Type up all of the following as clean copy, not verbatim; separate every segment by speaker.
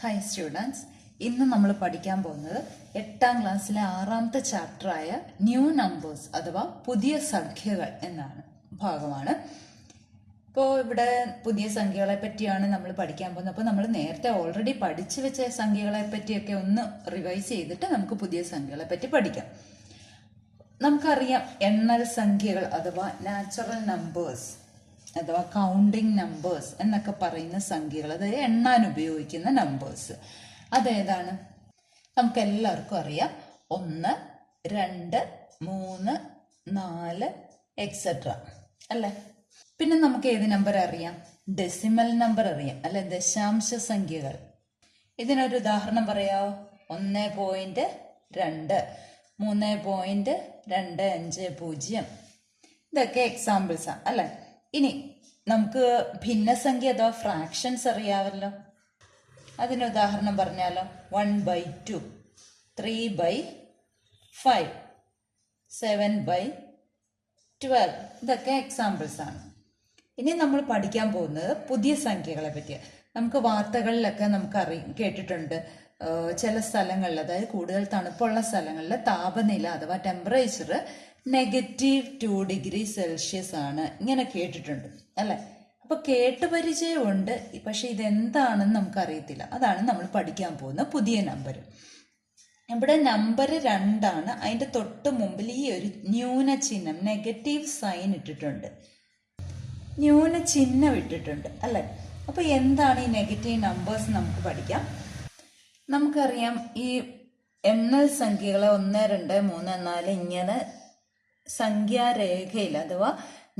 Speaker 1: Hi students, ഇന്ന് നമ്മൾ പഠിക്കാൻ പോകുന്നത് 8ാം ക്ലാസ്സിലെ 6ാമത്തെ ചാപ്റ്ററായ ന്യൂ നമ്പേഴ്സ് അഥവാ പുതിയ സംഖ്യകൾ എന്നാണ് ഭാഗമാണ്. ഇപ്പോൾ ഇവിടെ പുതിയ സംഖ്യകളെ പറ്റിയാണ് നമ്മൾ പഠിക്കാൻ പോകുന്നത്. അപ്പോൾ നമ്മൾ നേരത്തെ ഓൾറെഡി പഠിച്ചു വെച്ച സംഖ്യകളെ പറ്റിയൊക്കെ ഒന്ന് റിവൈസ് ചെയ്തിട്ട് നമുക്ക് പുതിയ സംഖ്യകളെ പറ്റി പഠിക്കാം. നമുക്കറിയാം, എണ്ണൽ സംഖ്യകൾ അഥവാ നാച്ചുറൽ നമ്പേഴ്സ് അഥവാ കൗണ്ടിങ് നമ്പേഴ്സ് എന്നൊക്കെ പറയുന്ന സംഖ്യകൾ, അതായത് എണ്ണാൻ ഉപയോഗിക്കുന്ന നമ്പേഴ്സ് അതേതാണ്? നമുക്ക് എല്ലാവർക്കും അറിയാം, 1, 2, 3, 4 എക്സെട്ര അല്ലേ. പിന്നെ നമുക്ക് ഏത് നമ്പർ അറിയാം? ഡെസിമൽ നമ്പർ അറിയാം അല്ലെ, ദശാംശ സംഖ്യകൾ. ഇതിനൊരു ഉദാഹരണം പറയാമോ? 1.2, 3.250 ഇതൊക്കെ എക്സാമ്പിൾസാണ് അല്ലെ. ഇനി നമുക്ക് ഭിന്നസംഖ്യ അഥവാ ഫ്രാക്ഷൻസ് അറിയാമല്ലോ. അതിന് ഉദാഹരണം പറഞ്ഞാലോ? 1/2, 3/5, 7/12 ഇതൊക്കെ എക്സാമ്പിൾസ് ആണ്. ഇനി നമ്മൾ പഠിക്കാൻ പോകുന്നത് പുതിയ സംഖ്യകളെ പറ്റിയാണ്. നമുക്ക് വാർത്തകളിലൊക്കെ കേട്ടിട്ടുണ്ട്, ചില സ്ഥലങ്ങളിൽ, അതായത് കൂടുതൽ തണുപ്പുള്ള സ്ഥലങ്ങളിൽ താപനില അഥവാ ടെമ്പറേച്ചർ -2 ഡിഗ്രി സെൽഷ്യസ് ആണ്, ഇങ്ങനെ കേട്ടിട്ടുണ്ട് അല്ലെ. അപ്പൊ കേട്ടുപരിചയമുണ്ട്, പക്ഷെ ഇതെന്താണെന്ന് നമുക്കറിയത്തില്ല. അതാണ് നമ്മൾ പഠിക്കാൻ പോകുന്ന പുതിയ നമ്പർ. ഇവിടെ നമ്പർ 2 ആണ്. അതിന്റെ തൊട്ട് മുമ്പിൽ ഈ ഒരു ന്യൂനചിഹ്നം, നെഗറ്റീവ് സൈൻ ഇട്ടിട്ടുണ്ട്, ന്യൂനചിഹ്നം ഇട്ടിട്ടുണ്ട് അല്ലെ. അപ്പൊ എന്താണ് ഈ നെഗറ്റീവ് നമ്പേഴ്സ് നമുക്ക് പഠിക്കാം. നമുക്കറിയാം, ഈ എണ്ണൽ സംഖ്യകളെ 1, 2, 3, 4 ഇങ്ങനെ സംഖ്യാരേഖയിൽ അഥവാ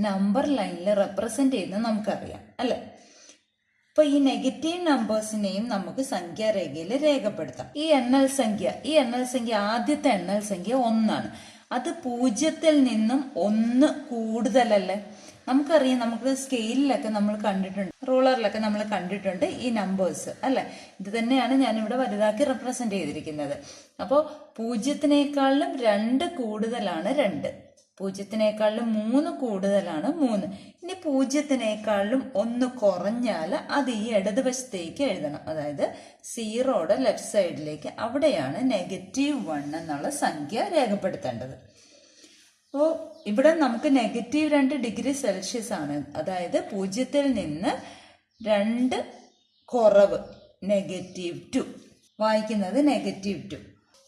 Speaker 1: നമ്പർ ലൈനിൽ റെപ്രസെന്റ് ചെയ്യുന്നത് നമുക്കറിയാം അല്ലെ. അപ്പൊ ഈ നെഗറ്റീവ് നമ്പേഴ്സിനെയും നമുക്ക് സംഖ്യാരേഖയിൽ രേഖപ്പെടുത്താം. ഈ എണ്ണൽ സംഖ്യ ആദ്യത്തെ എണ്ണൽ സംഖ്യ 1 ആണ്. അത് 0ൽ നിന്നും 1 കൂടുതലല്ലേ. നമുക്കറിയാം, നമുക്ക് സ്കെയിലിലൊക്കെ നമ്മൾ കണ്ടിട്ടുണ്ട്, റൂളറിലൊക്കെ നമ്മൾ കണ്ടിട്ടുണ്ട് ഈ നമ്പേഴ്സ് അല്ലെ. ഇത് തന്നെയാണ് ഞാനിവിടെ വലുതാക്കി റെപ്രസെന്റ് ചെയ്തിരിക്കുന്നത്. അപ്പോൾ 0-നേക്കാളിലും 2 കൂടുതലാണ് 2, 0-നേക്കാളിലും 3 കൂടുതലാണ് 3. ഇനി 0-നേക്കാളിലും 1 കുറഞ്ഞാൽ അത് ഈ ഇടതുവശത്തേക്ക് എഴുതണം, അതായത് 0യുടെ ലെഫ്റ്റ് സൈഡിലേക്ക്. അവിടെയാണ് -1 എന്നുള്ള സംഖ്യ രേഖപ്പെടുത്തേണ്ടത്. അപ്പോൾ ഇവിടെ നമുക്ക് -2 ഡിഗ്രി സെൽഷ്യസ് ആണ്, അതായത് 0ൽ നിന്ന് 2 കുറവ് -2, വായിക്കുന്നത് -2.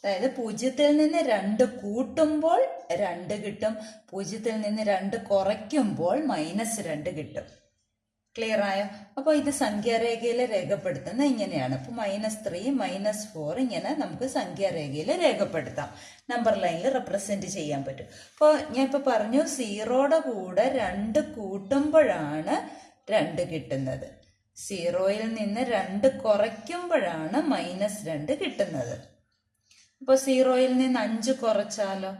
Speaker 1: അതായത് 0ൽ നിന്ന് 2 കൂട്ടുമ്പോൾ 2 കിട്ടും, 0ൽ നിന്ന് 2 കുറയ്ക്കുമ്പോൾ -2 കിട്ടും. ക്ലിയർ ആയോ? അപ്പോൾ ഇത് സംഖ്യാരേഖയിൽ രേഖപ്പെടുത്തുന്നത് ഇങ്ങനെയാണ്. അപ്പോൾ -3, -4 ഇങ്ങനെ നമുക്ക് സംഖ്യാരേഖയിൽ രേഖപ്പെടുത്താം, നമ്പർ ലൈനിൽ റെപ്രസെന്റ് ചെയ്യാൻ പറ്റും. അപ്പോൾ ഞാൻ ഇപ്പോൾ പറഞ്ഞു, 0യുടെ കൂടെ 2 കൂട്ടുമ്പോഴാണ് 2 കിട്ടുന്നത്, 0യിൽ നിന്ന് 2 കുറയ്ക്കുമ്പോഴാണ് -2 കിട്ടുന്നത്. അപ്പോൾ 0യിൽ നിന്ന് 5 കുറച്ചാലോ?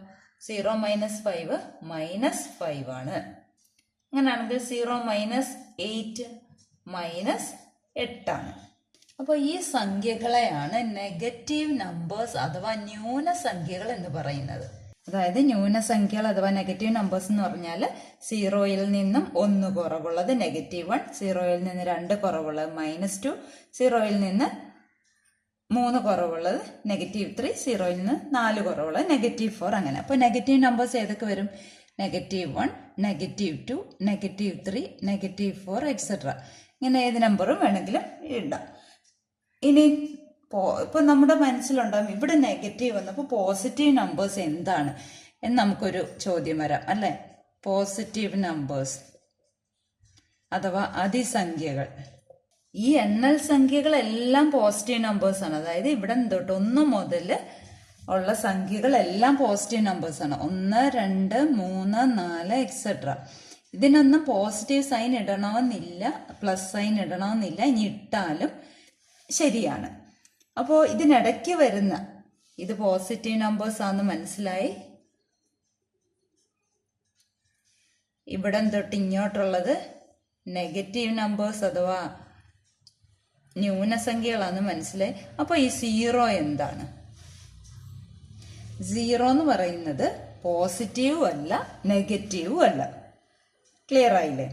Speaker 1: 0 - 5 -5 ആണ്. അങ്ങനെയാണെങ്കിൽ 0 - 8 -8 ആണ്. അപ്പോൾ ഈ സംഖ്യകളെയാണ് നെഗറ്റീവ് നമ്പേഴ്സ് അഥവാ ന്യൂനസംഖ്യകൾ എന്ന് പറയുന്നത്. അതായത് ന്യൂനസംഖ്യകൾ അഥവാ നെഗറ്റീവ് നമ്പേഴ്സ് എന്ന് പറഞ്ഞാൽ 0യിൽ നിന്നും 1 കുറവുള്ളത് -1, 0യിൽ നിന്ന് 2 കുറവുള്ളത് -2, 0യിൽ നിന്ന് 3 കുറവുള്ളത് -3, 0യിൽ നിന്ന് 4 കുറവുള്ളത് -4 അങ്ങനെ. അപ്പോൾ നെഗറ്റീവ് നമ്പേഴ്സ് ഏതൊക്കെ വരും? -1, -2, -3, -4 എക്സെട്ര. ഇങ്ങനെ ഏത് നമ്പറും വേണമെങ്കിലും ഇടാം. ഇനി ഇപ്പൊ നമ്മുടെ മനസ്സിലുണ്ടാകും, ഇവിടെ നെഗറ്റീവ് വന്നപ്പോൾ പോസിറ്റീവ് നമ്പേഴ്സ് എന്താണ് എന്ന് നമുക്കൊരു ചോദ്യം വരാം അല്ലെ. പോസിറ്റീവ് നമ്പേഴ്സ് അഥവാ അതിസംഖ്യകൾ, ഈ എണ്ണൽ സംഖ്യകളെല്ലാം പോസിറ്റീവ് നമ്പേഴ്സ് ആണ്. അതായത് ഇവിടെ തൊട്ട് 1 മുതൽ ഉള്ള സംഖ്യകളെല്ലാം പോസിറ്റീവ് നമ്പേഴ്സ് ആണ്. 1, 2, 3, 4 എക്സെട്ര. ഇതിനൊന്നും പോസിറ്റീവ് സൈൻ ഇടണമെന്നില്ല, പ്ലസ് സൈൻ ഇടണമെന്നില്ല, ഇനി ഇട്ടാലും ശരിയാണ്. അപ്പോൾ ഇതിനിടയ്ക്ക് വരുന്ന ഇത് പോസിറ്റീവ് നമ്പേഴ്സ് ആണെന്ന് മനസ്സിലായി. ഇവിടം തൊട്ട് ഇങ്ങോട്ടുള്ളത് നെഗറ്റീവ് നമ്പേഴ്സ് അഥവാ ന്യൂനസംഖ്യകളാണെന്ന് മനസ്സിലായി. അപ്പോൾ ഈ 0 എന്താണ്? 0 എന്ന് പറയുന്നത് പോസിറ്റീവും അല്ല നെഗറ്റീവും അല്ല. ക്ലിയർ ആയില്ലേ?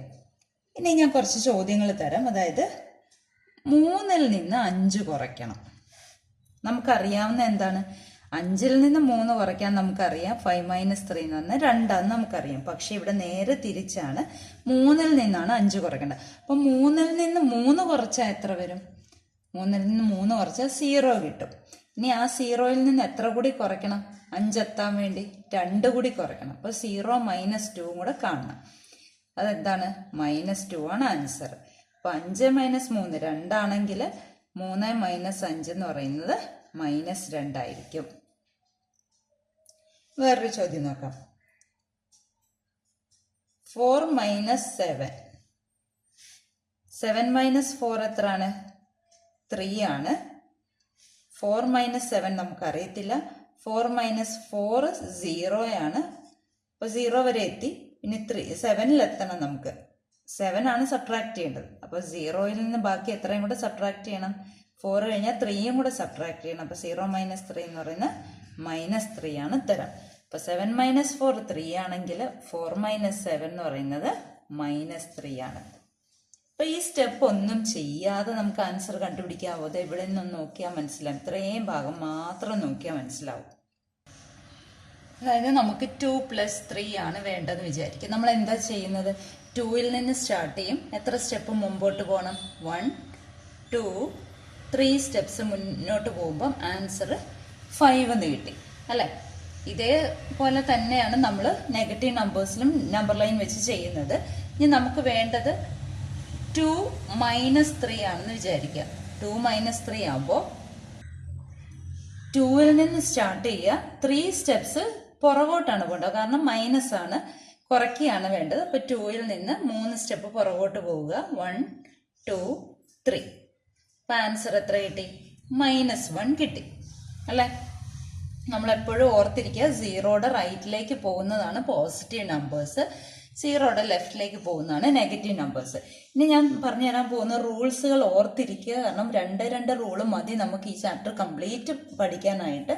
Speaker 1: ഇനി ഞാൻ കുറച്ച് ചോദ്യങ്ങൾ തരാം. അതായത് 3-ൽ നിന്ന് 5 കുറയ്ക്കണം. നമുക്കറിയാവുന്ന എന്താണ്? 5-ൽ നിന്ന് 3 കുറയ്ക്കാൻ നമുക്കറിയാം 5 - 3 എന്ന് പറഞ്ഞാൽ 2 നമുക്കറിയാം. പക്ഷെ ഇവിടെ നേരെ തിരിച്ചാണ്, 3-ൽ നിന്നാണ് 5 കുറയ്ക്കേണ്ടത്. അപ്പൊ 3-ൽ നിന്ന് 3 കുറച്ചാൽ എത്ര വരും? 3-ൽ നിന്ന് 3 കുറച്ചാൽ 0 കിട്ടും. ഇനി ആ 0-ൽ നിന്ന് എത്ര കൂടി കുറയ്ക്കണം? 5 എത്താൻ വേണ്ടി 2 കൂടി കുറയ്ക്കണം. അപ്പൊ 0 - 2 കൂടെ കാണണം. അതെന്താണ്? -2 ആണ് ആൻസർ. അപ്പൊ 5 - 3 2 ആണെങ്കിൽ 3 - 5 എന്ന് പറയുന്നത് -2 ആയിരിക്കും. വേറൊരു ചോദ്യം നോക്കാം. 4 - 7. 7 - 4 എത്രയാണ്? 3 ആണ്. 4 - 7 നമുക്കറിയത്തില്ല. 4 - 4 0 ആണ്. അപ്പൊ 0 വരെ എത്തി. ഇനി 7-ൽ എത്തണം. നമുക്ക് 7 ആണ് സബ്ട്രാക്ട് ചെയ്യേണ്ടത്. അപ്പൊ 0-ൽ നിന്ന് ബാക്കി എത്രയും കൂടെ സബ്ട്രാക്ട് ചെയ്യണം? 4 കഴിഞ്ഞാൽ 3യും കൂടെ സബ്ട്രാക്ട് ചെയ്യണം. അപ്പൊ 0 - 3 എന്ന് പറയുന്നത് -3 ആണ് ഉത്തരം. അപ്പൊ 7 - 4 3 ആണെങ്കിൽ 4 - 7 എന്ന് പറയുന്നത് -3 ആണ്. അപ്പൊ ഈ സ്റ്റെപ്പ് ഒന്നും ചെയ്യാതെ നമുക്ക് ആൻസർ കണ്ടുപിടിക്കാവോ? അത് ഇവിടെ നിന്നും നോക്കിയാൽ മനസ്സിലാവും. ഇത്രയും ഭാഗം മാത്രം നോക്കിയാൽ മനസ്സിലാവും. അതായത് നമുക്ക് 2 + 3 ആണ് വേണ്ടതെന്ന് വിചാരിക്കും. നമ്മൾ എന്താ ചെയ്യുന്നത്? 2-ൽ നിന്ന് സ്റ്റാർട്ട് ചെയ്യും. എത്ര സ്റ്റെപ്പ് മുമ്പോട്ട് പോകണം? 1 2 3 സ്റ്റെപ്സ് മുന്നോട്ട് പോകുമ്പം ആൻസർ 5 എന്ന് കിട്ടി അല്ലേ? ഇതേപോലെ തന്നെയാണ് നമ്മൾ നെഗറ്റീവ് നമ്പേഴ്സിലും നമ്പർ ലൈൻ വെച്ച് ചെയ്യുന്നത്. ഇനി നമുക്ക് വേണ്ടത് 2 - 3 ആണെന്ന് വിചാരിക്കുക. 2 - 3 ആകുമ്പോൾ 2-ൽ നിന്ന് സ്റ്റാർട്ട് ചെയ്യുക. 3 സ്റ്റെപ്സ് പുറകോട്ടാണ് പോകേണ്ടത്. കാരണം മൈനസ് ആണ്, കുറയ്ക്കുകയാണ് വേണ്ടത്. അപ്പൊ 2-ൽ നിന്ന് 3 സ്റ്റെപ്പ് പുറകോട്ട് പോവുക. 1 2 3. അപ്പൊ ആൻസർ എത്ര കിട്ടി? -1 കിട്ടി അല്ലെ? നമ്മളെപ്പോഴും ഓർത്തിരിക്കുക, 0യുടെ റൈറ്റിലേക്ക് പോകുന്നതാണ് പോസിറ്റീവ് നമ്പേഴ്സ്, 0യുടെ ലെഫ്റ്റിലേക്ക് പോകുന്നതാണ് നെഗറ്റീവ് നമ്പേഴ്സ്. ഇനി ഞാൻ പറഞ്ഞു തരാൻ പോകുന്ന റൂൾസുകൾ ഓർത്തിരിക്കുക. കാരണം 2 റൂള് മതി നമുക്ക് ഈ ചാപ്റ്റർ കംപ്ലീറ്റ് പഠിക്കാനായിട്ട്.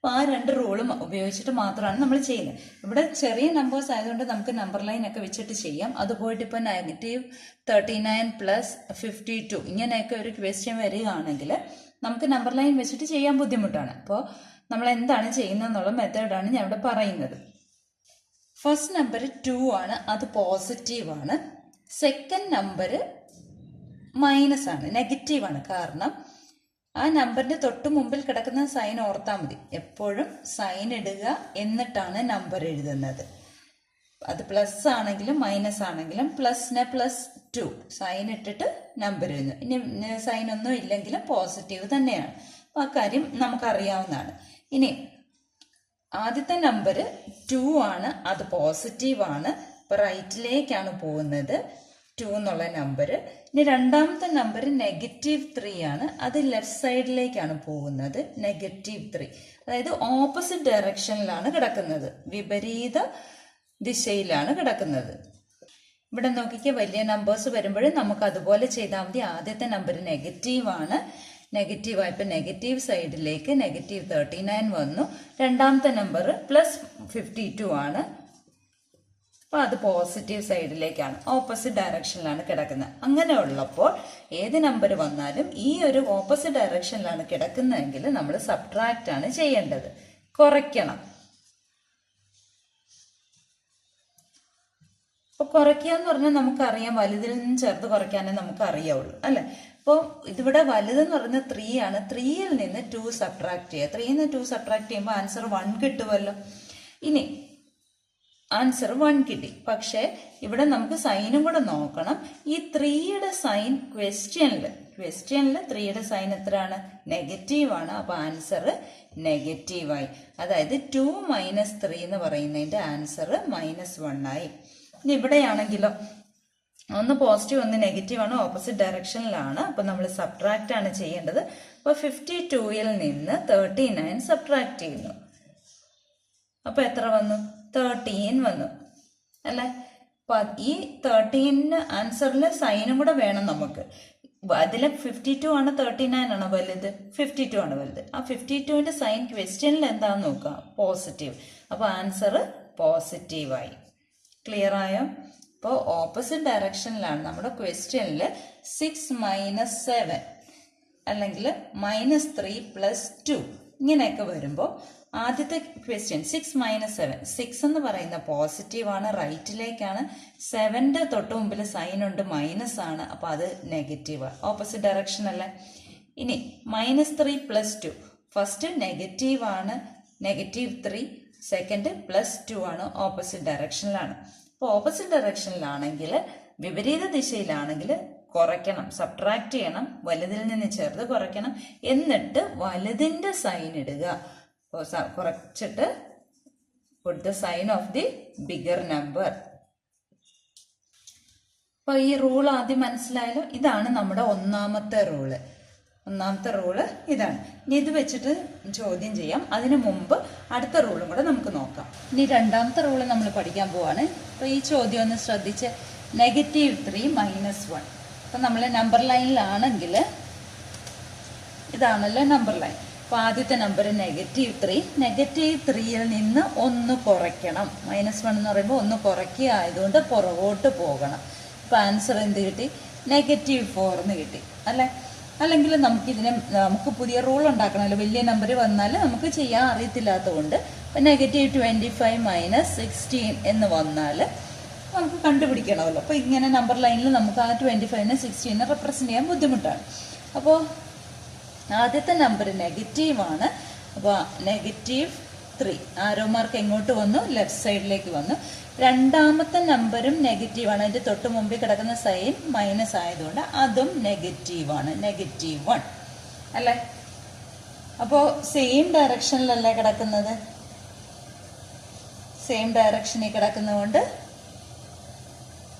Speaker 1: അപ്പോൾ ആ 2 റൂളും ഉപയോഗിച്ചിട്ട് മാത്രമാണ് നമ്മൾ ചെയ്യുന്നത്. ഇവിടെ ചെറിയ നമ്പേഴ്സ് ആയതുകൊണ്ട് നമുക്ക് നമ്പർ ലൈൻ ഒക്കെ വെച്ചിട്ട് ചെയ്യാം. അത് പോയിട്ട് ഇപ്പോൾ -39 + 52 ഇങ്ങനെയൊക്കെ ഒരു ക്വസ്റ്റ്യൻ വരികയാണെങ്കിൽ നമുക്ക് നമ്പർ ലൈൻ വെച്ചിട്ട് ചെയ്യാൻ ബുദ്ധിമുട്ടാണ്. അപ്പോൾ നമ്മൾ എന്താണ് ചെയ്യുന്നതെന്നുള്ള മെത്തേഡാണ് ഞാൻ ഇവിടെ പറയുന്നത്. ഫസ്റ്റ് നമ്പർ 2 ആണ്, അത് പോസിറ്റീവ് ആണ്. സെക്കൻഡ് നമ്പർ മൈനസ് ആണ്, നെഗറ്റീവ് ആണ്. കാരണം ആ നമ്പറിന്റെ തൊട്ട് മുമ്പിൽ കിടക്കുന്ന സൈൻ ഓർത്താൽ മതി. എപ്പോഴും സൈൻ ഇടുക എന്നിട്ടാണ് നമ്പർ എഴുതുന്നത്. അത് പ്ലസ് ആണെങ്കിലും മൈനസ് ആണെങ്കിലും പ്ലസിന് +2 സൈൻ ഇട്ടിട്ട് നമ്പർ എഴുതുന്നു. ഇനി സൈൻ ഒന്നും ഇല്ലെങ്കിലും പോസിറ്റീവ് തന്നെയാണ്. അപ്പം ആ കാര്യം നമുക്കറിയാവുന്നതാണ്. ഇനി ആദ്യത്തെ നമ്പർ 2 ആണ്, അത് പോസിറ്റീവ് ആണ്. ഇപ്പൊ റൈറ്റിലേക്കാണ് പോകുന്നത് 2 എന്നുള്ള നമ്പർ. ഇനി രണ്ടാമത്തെ നമ്പർ -3 ആണ്, അത് ലെഫ്റ്റ് സൈഡിലേക്കാണ് പോകുന്നത് -3. അതായത് ഓപ്പോസിറ്റ് ഡയറക്ഷനിലാണ് കിടക്കുന്നത്, വിപരീത ദിശയിലാണ് കിടക്കുന്നത്. ഇവിടെ നോക്കിക്കുക, വലിയ നമ്പേഴ്സ് വരുമ്പോഴും നമുക്ക് അതുപോലെ ചെയ്താൽ മതി. ആദ്യത്തെ നമ്പർ നെഗറ്റീവ് ആണ്, നെഗറ്റീവ് ആയപ്പോൾ നെഗറ്റീവ് സൈഡിലേക്ക് -39 വന്നു. രണ്ടാമത്തെ നമ്പർ +52 ആണ്, അപ്പൊ അത് പോസിറ്റീവ് സൈഡിലേക്കാണ്, ഓപ്പോസിറ്റ് ഡയറക്ഷനിലാണ് കിടക്കുന്നത്. അങ്ങനെ ഉള്ളപ്പോൾ ഏത് നമ്പർ വന്നാലും ഈ ഒരു ഓപ്പോസിറ്റ് ഡയറക്ഷനിലാണ് കിടക്കുന്നതെങ്കിൽ നമ്മൾ സബ്ട്രാക്റ്റ് ആണ് ചെയ്യേണ്ടത്, കുറയ്ക്കണം. അപ്പൊ കുറയ്ക്കുക എന്ന് പറഞ്ഞാൽ നമുക്കറിയാം, വലുതിൽ നിന്ന് ചേർത്ത് കുറയ്ക്കാനേ നമുക്ക് അറിയാവുള്ളൂ അല്ലെ? അപ്പോൾ ഇതിവിടെ വലുതെന്ന് പറയുന്നത് 3 ആണ്. 3-ൽ നിന്ന് 2 സബ്ട്രാക്ട് ചെയ്യുക. 3-ൽ നിന്ന് 2 സബ്ട്രാക്ട് ചെയ്യുമ്പോൾ ആൻസർ 1 കിട്ടുമല്ലോ. ഇനി ആൻസർ 1 കിട്ടി. പക്ഷേ ഇവിടെ നമുക്ക് സൈനും കൂടെ നോക്കണം. ഈ 3യുടെ സൈൻ ക്വസ്റ്റ്യനിൽ 3യുടെ സൈൻ എത്രയാണ്? നെഗറ്റീവ് ആണ്. അപ്പൊ ആൻസർ നെഗറ്റീവായി. അതായത് 2 - 3 എന്ന് പറയുന്നതിന്റെ ആൻസർ -1 ആയി. ഇനി ഇവിടെയാണെങ്കിലോ ഒന്ന് പോസിറ്റീവ് ഒന്ന് നെഗറ്റീവ് ആണ്, ഓപ്പോസിറ്റ് ഡയറക്ഷനിലാണ്. അപ്പൊ നമ്മൾ സബ്ട്രാക്റ്റ് ആണ് ചെയ്യേണ്ടത്. അപ്പൊ 52-ൽ നിന്ന് 39 സബ്ട്രാക്ട് ചെയ്യുന്നു. അപ്പൊ എത്ര വന്നു? 13 വന്നു അല്ലെ? അപ്പൊ ഈ 13 ആൻസറിൽ സൈനും കൂടെ വേണം നമുക്ക്. അതിൽ 52 ആണ് 39 ആണോ വലുത്? 52 ആണ് വലുത്. ആ 52ന്റെ സൈൻ ക്വസ്റ്റ്യനിൽ എന്താണെന്ന് നോക്കാം, പോസിറ്റീവ്. അപ്പൊ ആൻസർ പോസിറ്റീവായി. ക്ലിയർ ആയോ? ഇപ്പോൾ ഓപ്പോസിറ്റ് ഡയറക്ഷനിലാണ് നമ്മുടെ ക്വസ്റ്റ്യനിൽ 6 മൈനസ് 7 അല്ലെങ്കിൽ -3 + 2 ഇങ്ങനെയൊക്കെ വരുമ്പോൾ ആദ്യത്തെ ക്വസ്റ്റ്യൻ 6 മൈനസ് 7, 6 എന്ന് പറയുന്ന പോസിറ്റീവാണ്, റൈറ്റിലേക്കാണ്. 7ന്റെ തൊട്ട് മുമ്പിൽ സൈൻ ഉണ്ട്, മൈനസ് ആണ്, അപ്പോൾ അത് നെഗറ്റീവ്, ഓപ്പോസിറ്റ് ഡയറക്ഷൻ അല്ലേ. ഇനി -3 + 2, ഫസ്റ്റ് നെഗറ്റീവ് ആണ്, -3, സെക്കൻഡ് +2 ആണ്, ഓപ്പോസിറ്റ് ഡയറക്ഷനിലാണ്. അപ്പോൾ ഓപ്പോസിറ്റ് ഡയറക്ഷനിലാണെങ്കിൽ വിപരീത ദിശയിലാണെങ്കിൽ കുറയ്ക്കണം, സബ്ട്രാക്ട് ചെയ്യണം, വലുതിൽ നിന്ന് ചേർത്ത് കുറയ്ക്കണം, എന്നിട്ട് വലുതിൻ്റെ സൈൻ ഇടുക. കുറച്ചിട്ട് put the sign of the bigger number. അപ്പോൾ ഈ റൂൾ ആദ്യം മനസ്സിലായാലോ. ഇതാണ് നമ്മുടെ ഒന്നാമത്തെ റൂള്. ഇതാണ്. ഇനി ഇത് വെച്ചിട്ട് ചോദ്യം ചെയ്യാം. അതിനു മുമ്പ് അടുത്ത റൂളും കൂടെ നമുക്ക് നോക്കാം. ഇനി രണ്ടാമത്തെ റൂള് നമ്മൾ പഠിക്കാൻ പോവാണ്. അപ്പോൾ ഈ ചോദ്യം ഒന്ന് ശ്രദ്ധിച്ച്. -3 - 1. അപ്പം നമ്മൾ നമ്പർ ലൈനിലാണെങ്കിൽ ഇതാണല്ലോ നമ്പർ ലൈൻ. അപ്പോൾ ആദ്യത്തെ നമ്പർ -3. -3യിൽ നിന്ന് 1 കുറയ്ക്കണം. -1 എന്ന് പറയുമ്പോൾ 1 കുറയ്ക്കുക ആയതുകൊണ്ട് പുറകോട്ട് പോകണം. അപ്പോൾ ആൻസർ എന്ത് കിട്ടി? -4 എന്ന് കിട്ടി അല്ലേ. അല്ലെങ്കിൽ നമുക്ക് പുതിയ റൂൾ ഉണ്ടാക്കണമല്ലോ. വലിയ നമ്പർ വന്നാൽ നമുക്ക് ചെയ്യാൻ അറിയത്തില്ലാത്തതുകൊണ്ട് -25 - 16 എന്ന് വന്നാൽ നമുക്ക് കണ്ടുപിടിക്കണമല്ലോ. അപ്പോൾ ഇങ്ങനെ നമ്പർ ലൈനിൽ നമുക്ക് ആ 25നെ 16നെ റെപ്രസെൻ്റ് ചെയ്യാൻ ബുദ്ധിമുട്ടാണ്. അപ്പോൾ ആദ്യത്തെ നമ്പർ നെഗറ്റീവാണ്. അപ്പോൾ -3 ആരോ മാർക്ക് എങ്ങോട്ട് വന്നു? ലെഫ്റ്റ് സൈഡിലേക്ക് വന്നു. രണ്ടാമത്തെ നമ്പറും നെഗറ്റീവാണ്. അതിൻ്റെ തൊട്ട് മുമ്പിൽ കിടക്കുന്ന സൈൻ മൈനസ് ആയതുകൊണ്ട് അതും നെഗറ്റീവാണ്, -1 അല്ലേ. അപ്പോൾ സെയിം ഡയറക്ഷനിലല്ലേ കിടക്കുന്നത്. സെയിം ഡയറക്ഷനിൽ കിടക്കുന്നതുകൊണ്ട്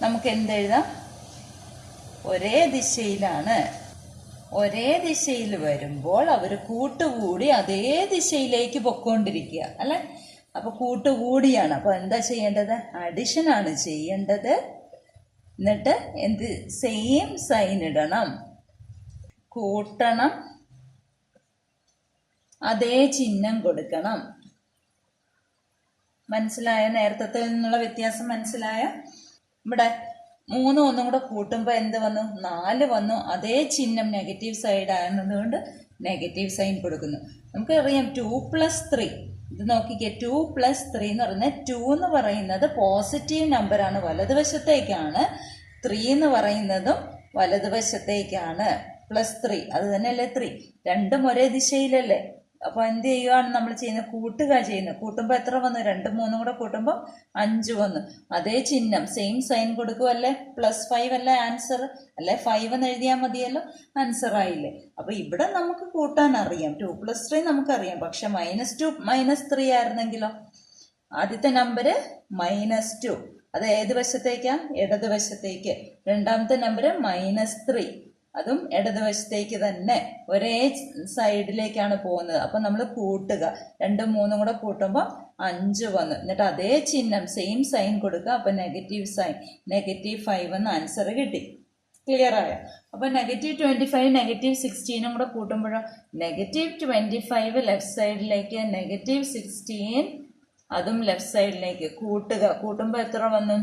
Speaker 1: നമുക്ക് എന്തെഴുതാം? ഒരേ ദിശയിലാണ്. ഒരേ ദിശയിൽ വരുമ്പോൾ അവർ കൂട്ടുകൂടി അതേ ദിശയിലേക്ക് പൊക്കോണ്ടിരിക്കുക അല്ലെ. അപ്പൊ കൂട്ടുകൂടിയാണ്. അപ്പൊ എന്താ ചെയ്യേണ്ടത്? അഡിഷൻ ആണ് ചെയ്യേണ്ടത്. എന്നിട്ട് എന്ത്? സെയിം സൈൻ ഇടണം. കൂട്ടണം, അതേ ചിഹ്നം കൊടുക്കണം. മനസ്സിലായ? നേരത്തെ നിന്നുള്ള വ്യത്യാസം മനസ്സിലായ? ഇവിടെ 3 ഒന്നും കൂടെ കൂട്ടുമ്പോൾ എന്ത് വന്നു? 4 വന്നു. അതേ ചിഹ്നം നെഗറ്റീവ് സൈഡ് ആയതുകൊണ്ട് നെഗറ്റീവ് സൈൻ കൊടുക്കുന്നു. നമുക്കറിയാം 2 + 3. ഇത് നോക്കിക്കേ, 2 + 3 എന്ന് പറയുന്നത് 2 എന്ന് പറയുന്നത് പോസിറ്റീവ് നമ്പറാണ്, വലതുവശത്തേക്കാണ്. 3 എന്ന് പറയുന്നതും വലതുവശത്തേക്കാണ്. +3 അത് തന്നെയല്ലേ 3. രണ്ടും ഒരേ ദിശയിലല്ലേ. അപ്പൊ എന്ത് ചെയ്യുകയാണ് നമ്മൾ ചെയ്യുന്നത്? കൂട്ടുക ചെയ്യുന്നത്. കൂട്ടുമ്പോൾ എത്ര വന്നു? 2, 3 കൂടെ കൂട്ടുമ്പോൾ 5 വന്നു. അതേ ചിഹ്നം, സെയിം സൈൻ കൊടുക്കുമല്ലേ. +5 അല്ലേ ആൻസർ? അല്ലെ 5 എന്ന് എഴുതിയാൽ മതിയല്ലോ, ആൻസർ ആയില്ലേ. അപ്പൊ ഇവിടെ നമുക്ക് കൂട്ടാൻ അറിയാം. 2 + 3 നമുക്കറിയാം. പക്ഷെ -2 - 3 ആയിരുന്നെങ്കിലോ? ആദ്യത്തെ നമ്പർ -2, അത് ഏത് വശത്തേക്കാ? ഇടതുവശത്തേക്ക്. രണ്ടാമത്തെ നമ്പർ -3, അതും ഇടതുവശത്തേക്ക് തന്നെ, ഒരേ സൈഡിലേക്കാണ് പോകുന്നത്. അപ്പൊ നമ്മൾ കൂട്ടുക. 2, 3 കൂടെ കൂട്ടുമ്പോൾ 5 വന്നു. എന്നിട്ട് അതേ ചിഹ്നം, സെയിം സൈൻ കൊടുക്കുക. അപ്പൊ നെഗറ്റീവ് സൈൻ, -5 എന്ന് ആൻസർ കിട്ടി. ക്ലിയർ ആയോ? അപ്പൊ -25 -16 കൂടെ കൂട്ടുമ്പോഴോ -25 ലെഫ്റ്റ് സൈഡിലേക്ക്, -16 അതും ലെഫ്റ്റ് സൈഡിലേക്ക് കൂട്ടുക. കൂട്ടുമ്പോൾ എത്ര വന്നു?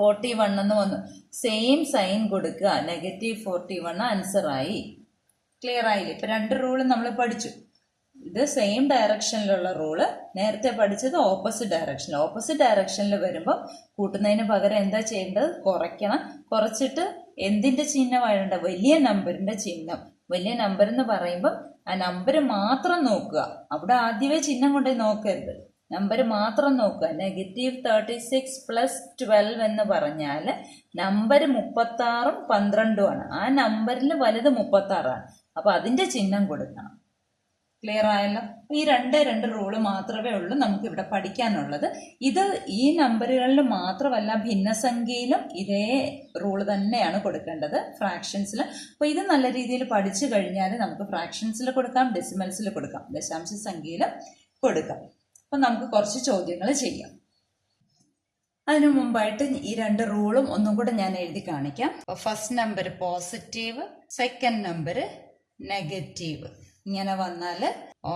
Speaker 1: 41 എന്ന് വന്നു. സെയിം സൈൻ കൊടുക്കുക, -41 ആൻസർ ആയി. ക്ലിയർ ആയില്ലേ? ഇപ്പൊ 2 റൂള് നമ്മൾ പഠിച്ചു. ഇത് സെയിം ഡയറക്ഷനിലുള്ള റൂള്. നേരത്തെ പഠിച്ചത് ഓപ്പോസിറ്റ് ഡയറക്ഷനിൽ. ഓപ്പോസിറ്റ് ഡയറക്ഷനിൽ വരുമ്പോൾ കൂട്ടുന്നതിന് പകരം എന്താ ചെയ്യേണ്ടത്? കുറയ്ക്കണം. കുറച്ചിട്ട് എന്തിന്റെ ചിഹ്നമാണ് വേണ്ടത്? വലിയ നമ്പറിന്റെ ചിഹ്നം. വലിയ നമ്പർ എന്ന് പറയുമ്പോൾ ആ നമ്പർ മാത്രം നോക്കുക. അവിടെ ആദ്യമേ ചിഹ്നം കൊണ്ടുപോയി നോക്കരുത്. നമ്പർ മാത്രം നോക്കുക. -36 + 12 എന്ന് പറഞ്ഞാൽ നമ്പർ 36ഉം 12ഉമാണ്. ആ നമ്പറിൽ വലുത് 36ആണ്. അപ്പൊ അതിന്റെ ചിഹ്നം കൊടുക്കണം. ക്ലിയർ ആയല്ലോ? ഈ രണ്ട് റൂള് മാത്രമേ ഉള്ളൂ നമുക്ക് ഇവിടെ പഠിക്കാനുള്ളത്. ഇത് ഈ നമ്പറുകളിൽ മാത്രമല്ല, ഭിന്നസംഖ്യയിലും ഇതേ റൂള് തന്നെയാണ് കൊടുക്കേണ്ടത്, ഫ്രാക്ഷൻസിൽ. അപ്പൊ ഇത് നല്ല രീതിയിൽ പഠിച്ചു കഴിഞ്ഞാൽ നമുക്ക് ഫ്രാക്ഷൻസിൽ കൊടുക്കാം, ഡെസിമൽസിൽ കൊടുക്കാം, ദശാംശ സംഖ്യയിലും കൊടുക്കാം. അപ്പൊ നമുക്ക് കുറച്ച് ചോദ്യങ്ങൾ ചെയ്യാം. അതിനു മുമ്പായിട്ട് ഈ 2 റൂളും ഒന്നും കൂടെ ഞാൻ എഴുതി കാണിക്കാം. First number positive, second number negative. ഇങ്ങനെ വന്നാൽ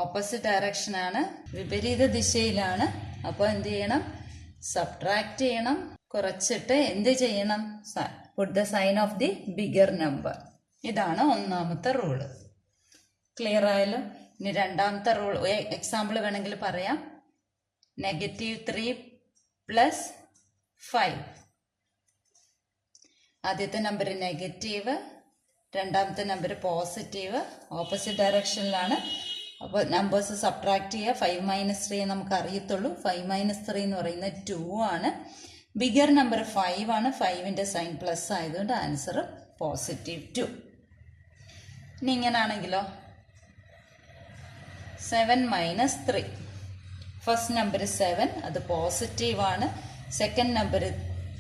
Speaker 1: ഓപ്പോസിറ്റ് ഡയറക്ഷൻ ആണ്, വിപരീത ദിശയിലാണ്. അപ്പോൾ എന്ത് ചെയ്യണം? സബ്ട്രാക്ട് ചെയ്യണം, കുറച്ചിട്ട് എന്ത് ചെയ്യണം? Put the sign of the bigger number. ഇതാണ് ഒന്നാമത്തെ റൂള്. ക്ലിയർ ആയല്ലോ? ഇനി രണ്ടാമത്തെ റൂൾ എക്സാമ്പിൾ വേണമെങ്കിൽ പറയാം. -3 + 5. ആദ്യത്തെ നമ്പർ നെഗറ്റീവ്, രണ്ടാമത്തെ നമ്പർ പോസിറ്റീവ്, ഓപ്പോസിറ്റ് ഡയറക്ഷനിലാണ്. അപ്പോൾ നമ്പേഴ്സ് സബ്ട്രാക്ട് ചെയ്യുക. 5 - 3 നമുക്ക് അറിയത്തുള്ളൂ. 5 - 3 എന്ന് പറയുന്നത് 2 ആണ്. ബിഗർ നമ്പർ 5 ആണ്. 5ന്റെ സൈൻ പ്ലസ് ആയതുകൊണ്ട് ആൻസർ +2. ഇനി ഇങ്ങനാണെങ്കിലോ 7 - 3. ഫസ്റ്റ് നമ്പർ 7, അത് പോസിറ്റീവ് ആണ്. സെക്കൻഡ് നമ്പർ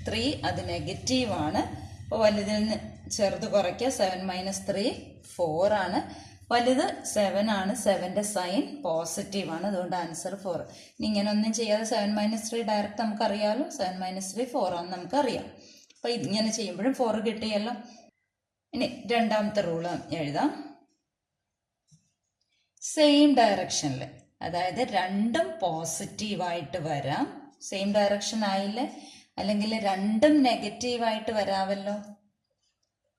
Speaker 1: 3, അത് നെഗറ്റീവ് ആണ്. അപ്പോൾ വലുതിൽ നിന്ന് ചെറുത് കുറയ്ക്കുക. 7 - 3 4 ആണ്. വലുത് 7 ആണ്. 7ന്റെ സൈൻ പോസിറ്റീവ് ആണ്. അതുകൊണ്ട് ആൻസർ 4. ഇനി ഇങ്ങനെ ഒന്നും ചെയ്യാതെ 7 - 3 ഡയറക്റ്റ് നമുക്കറിയാമല്ലോ. 7 - 3 4 ആണെന്ന് നമുക്കറിയാം. അപ്പോൾ ഇങ്ങനെ ചെയ്യുമ്പോഴും 4 കിട്ടിയല്ലോ. ഇനി രണ്ടാമത്തെ റൂള് എഴുതാം. സെയിം ഡയറക്ഷനിൽ, അതായത് രണ്ടും പോസിറ്റീവായിട്ട് വരാം. സെയിം ഡയറക്ഷൻ ആയില്ലേ? അല്ലെങ്കിൽ രണ്ടും നെഗറ്റീവായിട്ട് വരാമല്ലോ.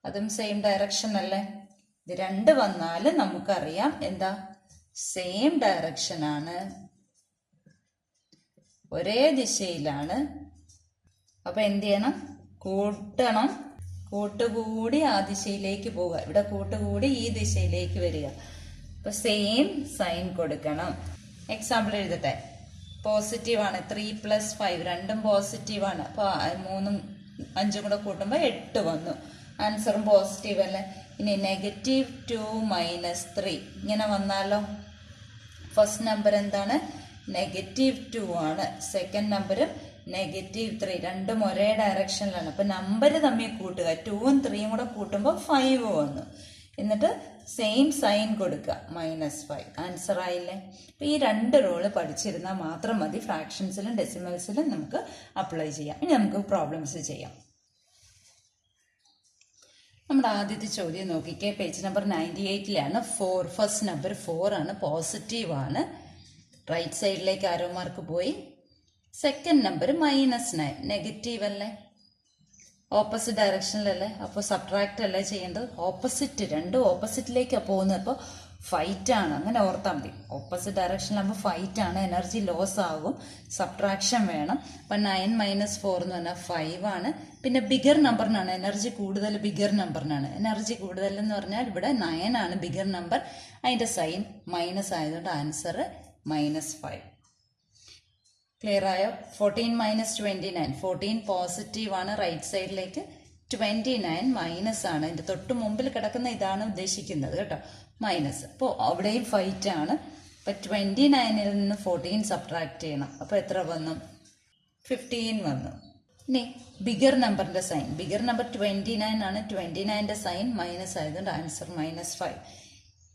Speaker 1: അതും സെയിം ഡയറക്ഷൻ അല്ലേ? ഇത് രണ്ട് വന്നാൽ നമുക്കറിയാം എന്താ? സെയിം ഡയറക്ഷൻ ആണ്, ഒരേ ദിശയിലാണ്. അപ്പൊ എന്ത് ചെയ്യണം? കൂട്ടണം. കൂട്ടുകൂടി ആ ദിശയിലേക്ക് പോവുക. ഇവിടെ കൂട്ടുകൂടി ഈ ദിശയിലേക്ക് വരിക. അപ്പൊ സെയിം സൈൻ കൊടുക്കണം. എക്സാമ്പിൾ എഴുതട്ടെ. പോസിറ്റീവ് ആണ്. 3 + 5 രണ്ടും പോസിറ്റീവ് ആണ്. അപ്പൊ 3ഉം 5ഉം കൂടെ കൂട്ടുമ്പോൾ 8 വന്നു. ആൻസറും പോസിറ്റീവ് അല്ലേ? ഇനി -2 - 3 ഇങ്ങനെ വന്നാലോ? ഫസ്റ്റ് നമ്പർ എന്താണ്? -2 ആണ്. സെക്കൻഡ് നമ്പറും -3. രണ്ടും ഒരേ ഡയറക്ഷനിലാണ്. അപ്പൊ നമ്പർ തമ്മിൽ കൂട്ടുക. 2ഉം 3ഉം കൂടെ കൂട്ടുമ്പോൾ 5 വന്നു. എന്നിട്ട് സെയിം സൈൻ കൊടുക്കുക, -5. ആൻസർ ആയില്ലേ? അപ്പൊ ഈ രണ്ട് റൂള് പഠിച്ചിരുന്നാൽ മാത്രം മതി. ഫ്രാക്ഷൻസിലും ഡെസിമൽസിലും നമുക്ക് അപ്ലൈ ചെയ്യാം. ഇനി നമുക്ക് പ്രോബ്ലംസ് ചെയ്യാം. നമ്മുടെ ആദ്യത്തെ ചോദ്യം നോക്കിക്കേ. പേജ് നമ്പർ 98ലാണ്. 4, ഫസ്റ്റ് നമ്പർ 4 ആണ്. പോസിറ്റീവ് ആണ്. റൈറ്റ് സൈഡിലേക്ക് ആരോ മാർക്ക് പോയി. സെക്കൻഡ് നമ്പർ -9 നെഗറ്റീവ് അല്ലേ? ഓപ്പോസിറ്റ് ഡയറക്ഷനിലല്ലേ? അപ്പോൾ സബ്ട്രാക്ട് അല്ലേ ചെയ്യേണ്ടത്? ഓപ്പോസിറ്റ്, രണ്ടും ഓപ്പോസിറ്റിലേക്കാണ് പോകുന്നത്. അപ്പോൾ ഫൈറ്റ് ആണ്. അങ്ങനെ ഓർത്താൽ മതി. ഓപ്പോസിറ്റ് ഡയറക്ഷനിലാകുമ്പോൾ ഫൈറ്റ് ആണ്, എനർജി ലോസ് ആകും, സബ്ട്രാക്ഷൻ വേണം. അപ്പം 9 - 4 എന്ന് പറഞ്ഞാൽ 5 ആണ്. പിന്നെ ബിഗർ നമ്പറിനാണ് എനർജി കൂടുതൽ. ബിഗർ നമ്പറിനാണ് എനർജി കൂടുതൽ എന്ന് പറഞ്ഞാൽ ഇവിടെ 9 ആണ് ബിഗർ നമ്പർ. അതിൻ്റെ സൈൻ മൈനസ് ആയതുകൊണ്ട് ആൻസർ -5. ക്ലിയർ ആയോ? 14 - 29. 14 പോസിറ്റീവ് ആണ് റൈറ്റ് സൈഡിലേക്ക്. 29 മൈനസ് ആണ്. അതിന്റെ തൊട്ട് മുമ്പിൽ കിടക്കുന്ന ഇതാണ് ഉദ്ദേശിക്കുന്നത് കേട്ടോ, മൈനസ്. അപ്പോൾ അവിടെയും ഫൈറ്റ് ആണ്. അപ്പൊ 29ൽ നിന്ന് 14 സബ്ട്രാക്ട് ചെയ്യണം. അപ്പൊ എത്ര വന്നു? 15 വന്നു. ഇനി ബിഗർ നമ്പറിന്റെ സൈൻ. ബിഗർ നമ്പർ 29 ആണ്. 29ന്റെ സൈൻ മൈനസ് ആയതുകൊണ്ട് ആൻസർ -5.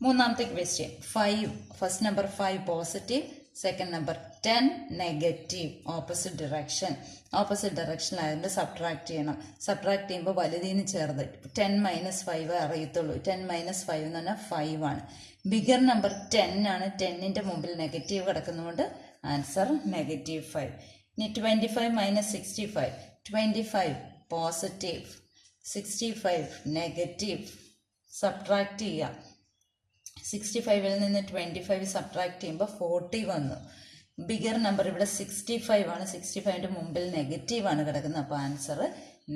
Speaker 1: മൂന്നാമത്തെ question. 5, first number 5 positive, second number 10 negative. Opposite direction. Opposite ഡയറക്ഷനിലായതുകൊണ്ട് സബ്ട്രാക്ട് ചെയ്യണം. സബ്ട്രാക്ട് ചെയ്യുമ്പോൾ വലുതിന് ചേർത്ത് 10 - 5 അറിയത്തുള്ളൂ. 10 - 5 എന്ന് പറഞ്ഞാൽ 5 ആണ്. ബിഗർ നമ്പർ 10 ആണ്. 10ന്റെ മുമ്പിൽ നെഗറ്റീവ് കിടക്കുന്നതുകൊണ്ട് ആൻസർ -5. ഇനി 25 - 65. 25 പോസിറ്റീവ്, 65 നെഗറ്റീവ്. സബ്ട്രാക്ട് ചെയ്യുക. 65ൽ നിന്ന് 25 സബ്ട്രാക്ട് ചെയ്യുമ്പോൾ 40 വന്നു. ബിഗർ നമ്പർ ഇവിടെ 65 ആണ്. 65ന്റെ മുമ്പിൽ നെഗറ്റീവ് ആണ് കിടക്കുന്നത്. അപ്പോൾ ആൻസർ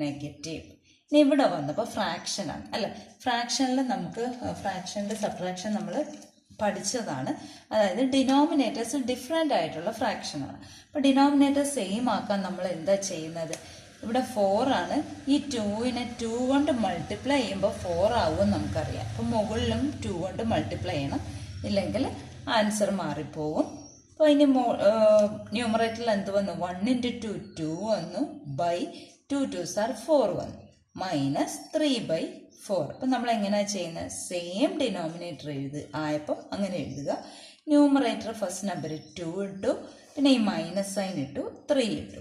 Speaker 1: നെഗറ്റീവ്. ഇനി ഇവിടെ വന്നപ്പോൾ ഫ്രാക്ഷൻ ആണ് അല്ലെ? ഫ്രാക്ഷനിൽ നമുക്ക് ഫ്രാക്ഷൻ്റെ സബ്ട്രാക്ഷൻ നമ്മൾ പഠിച്ചതാണ്. അതായത് ഡിനോമിനേറ്റേഴ്സ് ഡിഫറെൻ്റ് ആയിട്ടുള്ള ഫ്രാക്ഷനാണ്. അപ്പോൾ ഡിനോമിനേറ്റർ സെയിം ആക്കാൻ നമ്മൾ എന്താ ചെയ്യുന്നത്? ഇവിടെ 4 ആണ്. ഈ 2നെ 2 കൊണ്ട് മൾട്ടിപ്ലൈ ചെയ്യുമ്പോൾ 4 ആവുമെന്ന് നമുക്കറിയാം. അപ്പം മുകളിലും 2 കൊണ്ട് മൾട്ടിപ്ലൈ ചെയ്യണം, ഇല്ലെങ്കിൽ ആൻസർ മാറിപ്പോവും. അപ്പോൾ ഇനി ന്യൂമറേറ്ററിൽ എന്ത് വന്നു? 1 × 2 2 വന്നു, ബൈ 2 2s are 4 വന്നു, -3/4. അപ്പം നമ്മൾ എങ്ങനെയാണ് ചെയ്യുന്നത്? സെയിം ഡിനോമിനേറ്റർ ആയപ്പം അങ്ങനെ എഴുതുക. ന്യൂമറേറ്റർ ഫസ്റ്റ് നമ്പർ 2 ഇട്ടു, പിന്നെ ഈ മൈനസ് സൈൻ ഇട്ടു, 3 ഇട്ടു.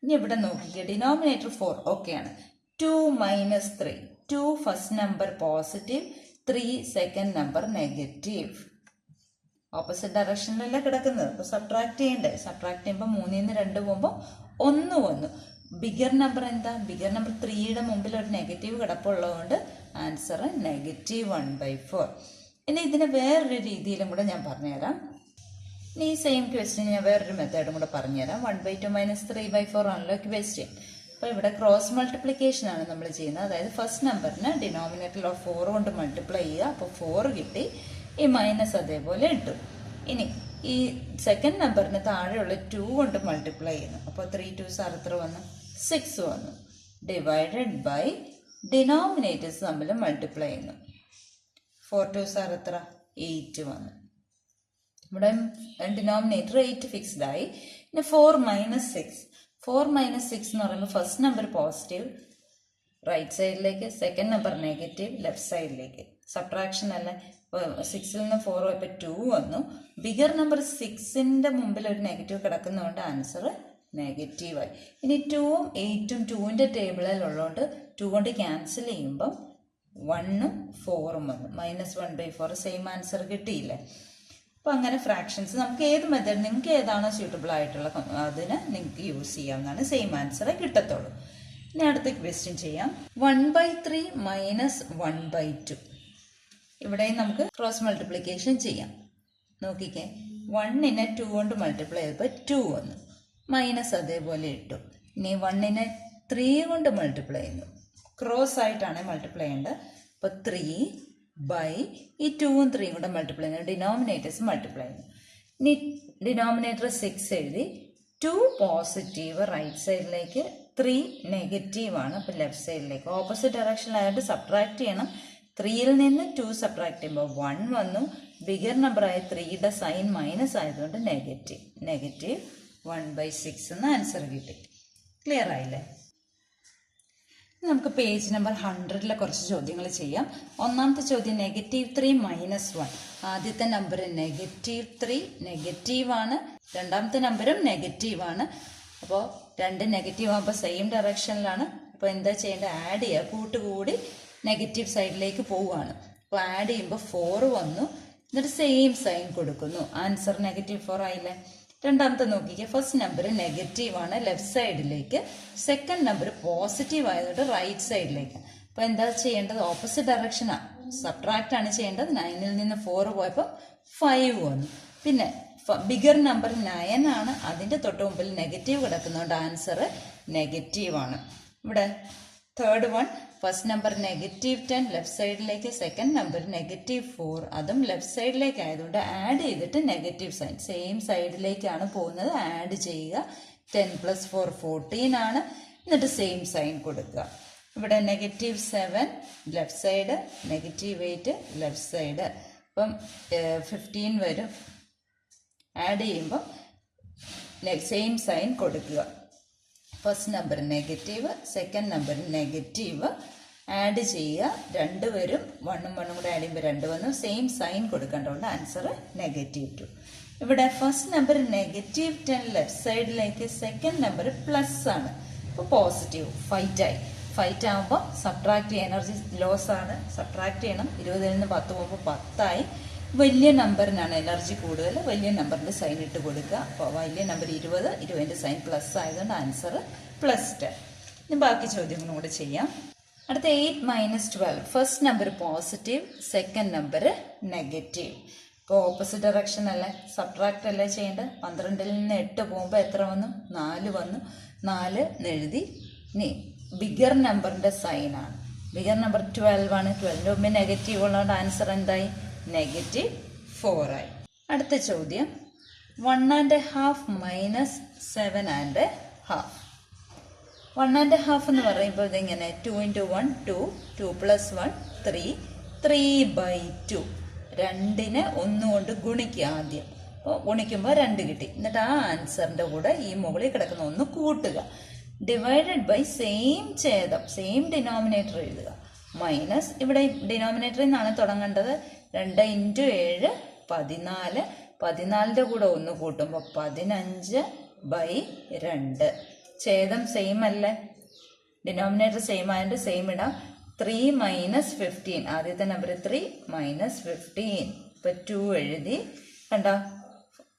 Speaker 1: ഇനി ഇവിടെ നോക്കിക്കുക. ഡിനോമിനേറ്റർ 4 ഓക്കെയാണ്. 2 - 3. 2 first number positive, 3 second number negative. Opposite ഡയറക്ഷനിലല്ലേ കിടക്കുന്നത്. അപ്പോൾ സബ്ട്രാക്ട് ചെയ്യണ്ടേ? സബ്ട്രാക്ട് ചെയ്യുമ്പോൾ 3ൽ നിന്ന് 2 പോകുമ്പോൾ 1 വന്നു. ബിഗർ നമ്പർ എന്താ? ബിഗർ നമ്പർ 3യുടെ മുമ്പിൽ ഒരു നെഗറ്റീവ് കിടപ്പുള്ളതുകൊണ്ട് ആൻസർ -1/4. ഇനി ഇതിന് വേറൊരു രീതിയിലും കൂടെ ഞാൻ പറഞ്ഞുതരാം. ഇനി ഈ സെയിം ക്വസ്റ്റ്യൻ ഞാൻ വേറൊരു മെത്തേഡും കൂടെ പറഞ്ഞുതരാം. 1/2 - 3/4 ആണല്ലോ ക്വസ്റ്റ്യൻ. അപ്പോൾ ഇവിടെ ക്രോസ് മൾട്ടിപ്ലിക്കേഷൻ ആണ് നമ്മൾ ചെയ്യുന്നത്. അതായത് ഫസ്റ്റ് നമ്പറിന് ഡിനോമിനേറ്ററിൽ 4 കൊണ്ട് മൾട്ടിപ്ലൈ ചെയ്യുക. അപ്പോൾ 4 കിട്ടി, ഈ മൈനസ് അതേപോലെ ഇട്ടു. ഇനി ഈ സെക്കൻഡ് നമ്പറിന് താഴെയുള്ള 2 കൊണ്ട് മൾട്ടിപ്ലൈ ചെയ്യുന്നു. അപ്പോൾ 3 2s എത്ര വന്നു? 6 വന്നു. ഡിവൈഡഡ് ബൈ ഡിനോമിനേറ്റേഴ്സ് തമ്മിൽ മൾട്ടിപ്ലൈ ചെയ്യുന്നു. 4 2s എത്ര? 8 വന്നു. ഇവിടെ ഡിനോമിനേറ്റർ 8 ഫിക്സ്ഡ് ആയി. പിന്നെ 4 - 6. 4 - 6 എന്ന് പറയുമ്പോൾ ഫസ്റ്റ് നമ്പർ പോസിറ്റീവ് റൈറ്റ് സൈഡിലേക്ക്, സെക്കൻഡ് നമ്പർ നെഗറ്റീവ് ലെഫ്റ്റ് സൈഡിലേക്ക്. സബ്ട്രാക്ഷൻ അല്ലേ? ഇപ്പോൾ 6ൽ നിന്ന് 4 പോയപ്പോൾ 2 വന്നു. ബിഗർ നമ്പർ 6ന്റെ മുമ്പിൽ ഒരു നെഗറ്റീവ് കിടക്കുന്നതുകൊണ്ട് ആൻസർ നെഗറ്റീവായി. ഇനി 2ഉം 8ഉം 2ന്റെ ടേബിളിൽ ഉള്ളതുകൊണ്ട് 2 കൊണ്ട് ക്യാൻസൽ ചെയ്യുമ്പം 1ഉം 4ഉം വന്നു. -1/4 സെയിം ആൻസർ കിട്ടിയില്ലേ? അപ്പോൾ അങ്ങനെ ഫ്രാക്ഷൻസ് നമുക്ക് ഏത് മെത്തേഡ് നിങ്ങൾക്ക് ഏതാണോ സ്യൂട്ടബിൾ ആയിട്ടുള്ള അതിന് നിങ്ങൾക്ക് യൂസ് ചെയ്യാവുന്നതാണ്. സെയിം ആൻസറേ കിട്ടത്തുള്ളൂ. ഇനി അടുത്ത ക്വസ്റ്റ്യൻ ചെയ്യാം. 1/3 - 1/2. ഇവിടെയും നമുക്ക് ക്രോസ് മൾട്ടിപ്ലിക്കേഷൻ ചെയ്യാം. നോക്കിക്കേ, 1നെ 2 കൊണ്ട് മൾട്ടിപ്ലൈ ചെയ്തപ്പോൾ 2 വന്നു, മൈനസ് അതേപോലെ ഇട്ടു. ഇനി 1നെ 3 കൊണ്ട് മൾട്ടിപ്ലൈ ചെയ്യുന്നു. ക്രോസ് ആയിട്ടാണ് മൾട്ടിപ്ലൈ ചെയ്യേണ്ടത്. അപ്പോൾ 3 ബൈ ഈ 2ഉം 3യും കൂടെ മൾട്ടിപ്ലൈ ചെയ്യുന്നു. ഡിനോമിനേറ്റേഴ്സ് മൾട്ടിപ്ലൈ ചെയ്യുന്നു. ഇനി ഡിനോമിനേറ്റർ 6 എഴുതി. 2 പോസിറ്റീവ് റൈറ്റ് സൈഡിലേക്ക്, 3 നെഗറ്റീവ് ആണ് അപ്പോൾ ലെഫ്റ്റ് സൈഡിലേക്ക്. ഓപ്പോസിറ്റ് ഡയറക്ഷനിലായിട്ട് സബ്ട്രാക്ട് ചെയ്യണം. 3ൽ നിന്ന് 2 സബ്ട്രാക്ട് ചെയ്യുമ്പോൾ 1 വന്നു. ബിഗർ നമ്പറായ 3യുടെ സൈൻ മൈനസ് ആയതുകൊണ്ട് നെഗറ്റീവ് 1/6 എന്ന് ആൻസർ കിട്ടി. ക്ലിയർ ആയില്ലേ? നമുക്ക് പേജ് നമ്പർ 100ലെ കുറച്ച് ചോദ്യങ്ങൾ ചെയ്യാം. ഒന്നാമത്തെ ചോദ്യം -3 - 1. ആദ്യത്തെ നമ്പർ -3 നെഗറ്റീവാണ്, രണ്ടാമത്തെ നമ്പറും നെഗറ്റീവാണ്. അപ്പോൾ 2 നെഗറ്റീവ് ആകുമ്പോൾ സെയിം ഡയറക്ഷനിലാണ്. അപ്പോൾ എന്താ ചെയ്യേണ്ടത്? ആഡ് ചെയ്യുക. കൂട്ടുകൂടി നെഗറ്റീവ് സൈഡിലേക്ക് പോവുകയാണ്. അപ്പോൾ ആഡ് ചെയ്യുമ്പോൾ 4 വന്നു. എന്നിട്ട് സെയിം സൈൻ കൊടുക്കുന്നു. ആൻസർ -4 ആയില്ലേ? രണ്ടാമത്തെ നോക്കിക്കുക. ഫസ്റ്റ് നമ്പർ നെഗറ്റീവാണ്, ലെഫ്റ്റ് സൈഡിലേക്ക്. സെക്കൻഡ് നമ്പർ പോസിറ്റീവ് ആയതുകൊണ്ട് റൈറ്റ് സൈഡിലേക്ക്. അപ്പോൾ എന്താ ചെയ്യേണ്ടത്? ഓപ്പോസിറ്റ് ഡയറക്ഷനാണ്, സബ്ട്രാക്ട് ആണ് ചെയ്യേണ്ടത്. 9ൽ നിന്ന് 4 പോയപ്പോൾ 5 വന്നു. പിന്നെ ബിഗർ നമ്പർ 9 ആണ്, അതിൻ്റെ തൊട്ട് മുമ്പിൽ നെഗറ്റീവ് കിടക്കുന്നതുകൊണ്ട് ആൻസർ നെഗറ്റീവാണ്. ഇവിടെ third one, first number -10 left സൈഡിലേക്ക്, സെക്കൻഡ് നമ്പർ -4 അതും ലെഫ്റ്റ് സൈഡിലേക്ക് ആയതുകൊണ്ട് ആഡ് ചെയ്തിട്ട് നെഗറ്റീവ് സൈൻ സെയിം സൈഡിലേക്കാണ് പോകുന്നത്. ആഡ് ചെയ്യുക. 10 + 4 14 ആണ്. എന്നിട്ട് സെയിം സൈൻ കൊടുക്കുക. ഇവിടെ -7 ലെഫ്റ്റ് സൈഡ്, -8 ലെഫ്റ്റ് സൈഡ്. അപ്പം 15 വരും. ആഡ് ചെയ്യുമ്പോൾ സെയിം സൈൻ കൊടുക്കുക. First number negative, second number negative, add ചെയ്യുക. 2 വരും. 1ഉം 1ഉം കൂടെ ആഡ് ചെയ്യുമ്പോൾ 2 വന്നു. സെയിം സൈൻ കൊടുക്കേണ്ടതുകൊണ്ട് ആൻസർ -2. ഇവിടെ ഫസ്റ്റ് നമ്പർ -10 ലെഫ്റ്റ് സൈഡിലേക്ക്, സെക്കൻഡ് നമ്പർ പ്ലസ് ആണ്. അപ്പോൾ പോസിറ്റീവ് ഫൈറ്റ് ആകുമ്പോൾ സബ്ട്രാക്ട് ചെയ്യുക. എനർജി ലോസ് ആണ്, സബ്ട്രാക്ട് ചെയ്യണം. 20ൽ നിന്ന് 10 പോകുമ്പോൾ 10 ആയി. വലിയ നമ്പറിനാണ് എനർജി കൂടുതൽ, വലിയ നമ്പറിൻ്റെ സൈൻ ഇട്ട് കൊടുക്കുക. അപ്പോൾ വലിയ നമ്പർ 20ൻ്റെ സൈൻ പ്ലസ് ആയതുകൊണ്ട് ആൻസർ +10. ഇനി ബാക്കി ചോദ്യങ്ങളും കൂടെ ചെയ്യാം. അടുത്ത 8 - 12. First number positive, second number negative. ഇപ്പോൾ ഓപ്പോസിറ്റ് ഡയറക്ഷൻ അല്ലേ, സബ്ട്രാക്ട് അല്ലേ ചെയ്യേണ്ടത്. 12ൽ നിന്ന് 8 പോകുമ്പോൾ എത്ര വന്നു? 4 വന്നു. 4 എഴുതി. ഇനി ബിഗർ നമ്പറിൻ്റെ സൈനാണ്. ബിഗർ നമ്പർ 12 ആണ്. 12ൻ്റെ മുമ്പ് നെഗറ്റീവ് ഉള്ളതുകൊണ്ട് ആൻസർ എന്തായി? -4 ആയി. അടുത്ത ചോദ്യം 1.5 - 7.5. 1.5 എന്ന് പറയുമ്പോൾ ഇതിങ്ങനെ 2 × 1 2, 2 + 1 3, 3/2. 2നെ 1 കൊണ്ട് ഗുണിക്കുക ആദ്യം. അപ്പോൾ ഗുണിക്കുമ്പോൾ 2 കിട്ടി. എന്നിട്ട് ആ ആൻസറിൻ്റെ കൂടെ ഈ മുകളിൽ കിടക്കുന്ന 1 കൂട്ടുക. ഡിവൈഡഡ് ബൈ സെയിം ഛേദം, സെയിം ഡിനോമിനേറ്റർ എഴുതുക. മൈനസ് ഇവിടെ ഡിനോമിനേറ്ററിൽ നിന്നാണ് തുടങ്ങേണ്ടത്. 2 × 7 14. 14ൻ്റെ കൂടെ 1 കൂട്ടുമ്പോൾ 15/2. ഛേദം സെയിം അല്ലേ, ഡിനോമിനേറ്റർ സെയിം ആയതുകൊണ്ട് സെയിം ഇടാം. 3 - 15. ആദ്യത്തെ നമ്പർ 3 - 15. ഇപ്പം 2 എഴുതി. കണ്ടോ?